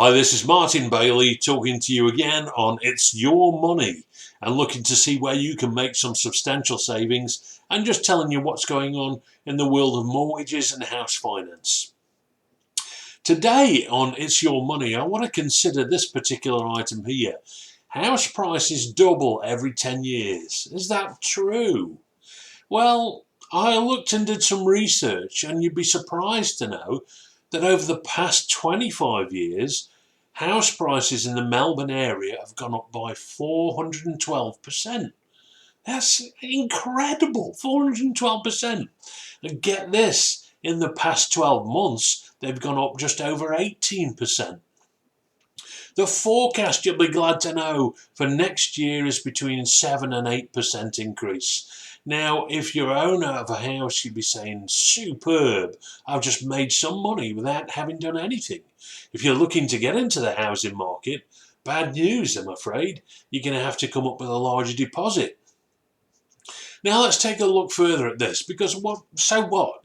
Hi, this is Martin Bailey talking to you again on It's Your Money and looking to see where you can make some substantial savings and just telling you what's going on in the world of mortgages and house finance. Today on It's Your Money, I want to consider this particular item here. House prices double every 10 years. Is that true? Well, I looked and did some research, and you'd be surprised to know that over the past 25 years, house prices in the Melbourne area have gone up by 412%. That's incredible, 412%. And get this, in the past 12 months, they've gone up just over 18%. The forecast, you'll be glad to know, for next year is between 7 and 8% increase. Now, if you're owner of a house, you'd be saying, superb, I've just made some money without having done anything. If you're looking to get into the housing market, bad news, I'm afraid. You're going to have to come up with a larger deposit. Now, let's take a look further at this, because so what?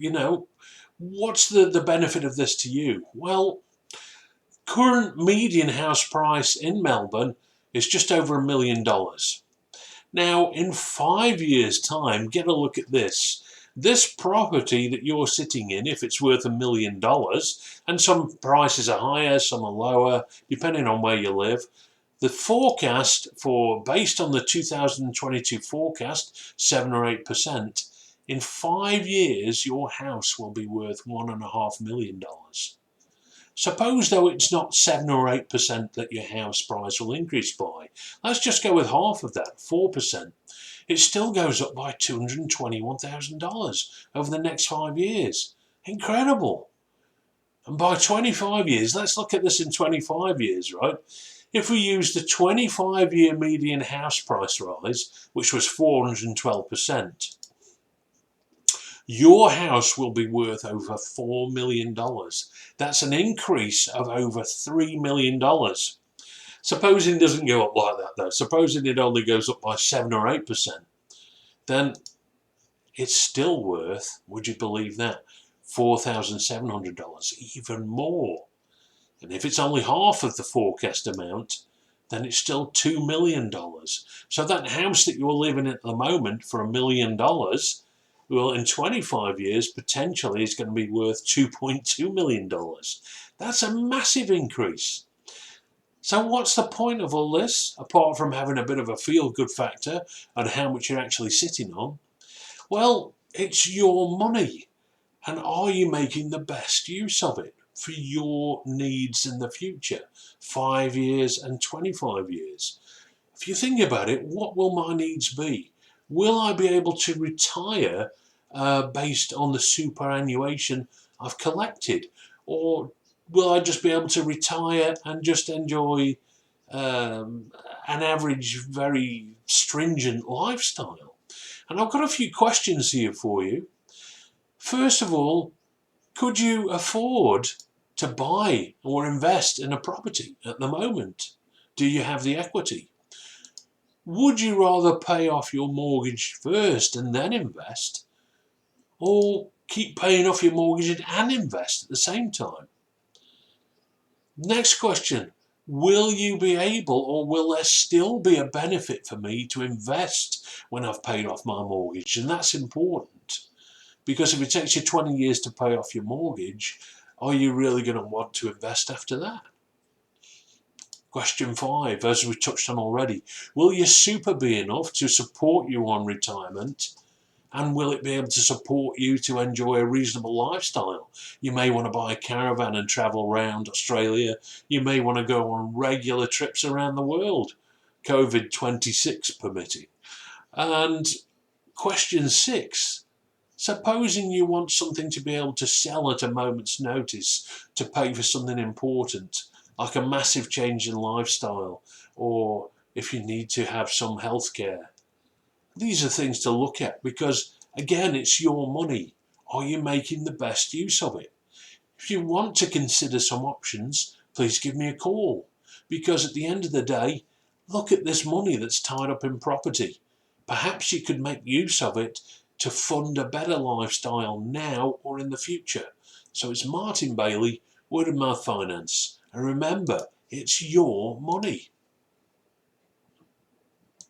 What's the benefit of this to you? Well, current median house price in Melbourne is just over $1 million. Now, in 5 years' time, get a look at this. This property that you're sitting in, if it's worth $1 million, and some prices are higher, some are lower, depending on where you live, the forecast based on the 2022 forecast, 7 or 8%, in 5 years, your house will be worth $1.5 million. Suppose, though, it's not 7 or 8% that your house price will increase by. Let's just go with half of that, 4%. It still goes up by $221,000 over the next 5 years. Incredible. And by 25 years, let's look at this in 25 years, right? If we use the 25-year median house price rise, which was 412%, your house will be worth over $4 million. That's an increase of over $3 million. Supposing it doesn't go up like that, though, supposing it only goes up by 7 or 8%, then it's still worth, would you believe that, $4,700, even more. And if it's only half of the forecast amount, then it's still $2 million. So that house that you're living in at the moment for $1 million, well, in 25 years, potentially is going to be worth $2.2 million. That's a massive increase. So what's the point of all this, apart from having a bit of a feel-good factor on how much you're actually sitting on? Well, it's your money. And are you making the best use of it for your needs in the future, 5 years and 25 years? If you think about it, what will my needs be? Will I be able to retire based on the superannuation I've collected? Or will I just be able to retire and just enjoy an average, very stringent lifestyle? And I've got a few questions here for you. First of all, could you afford to buy or invest in a property at the moment? Do you have the equity? Would you rather pay off your mortgage first and then invest, or keep paying off your mortgage and invest at the same time? Next question, will you be able, or will there still be a benefit for me to invest when I've paid off my mortgage? And that's important, because if it takes you 20 years to pay off your mortgage, are you really going to want to invest after that? Question 5, as we touched on already, will your super be enough to support you on retirement? And will it be able to support you to enjoy a reasonable lifestyle? You may want to buy a caravan and travel around Australia. You may want to go on regular trips around the world, COVID-26 permitting. And question 6, supposing you want something to be able to sell at a moment's notice to pay for something important, like a massive change in lifestyle, or if you need to have some health care. These are things to look at, because again, it's your money. Are you making the best use of it? If you want to consider some options, please give me a call, because at the end of the day, look at this money that's tied up in property. Perhaps you could make use of it to fund a better lifestyle now or in the future. So it's Martin Bailey, Word of Mouth Finance. And remember, it's your money.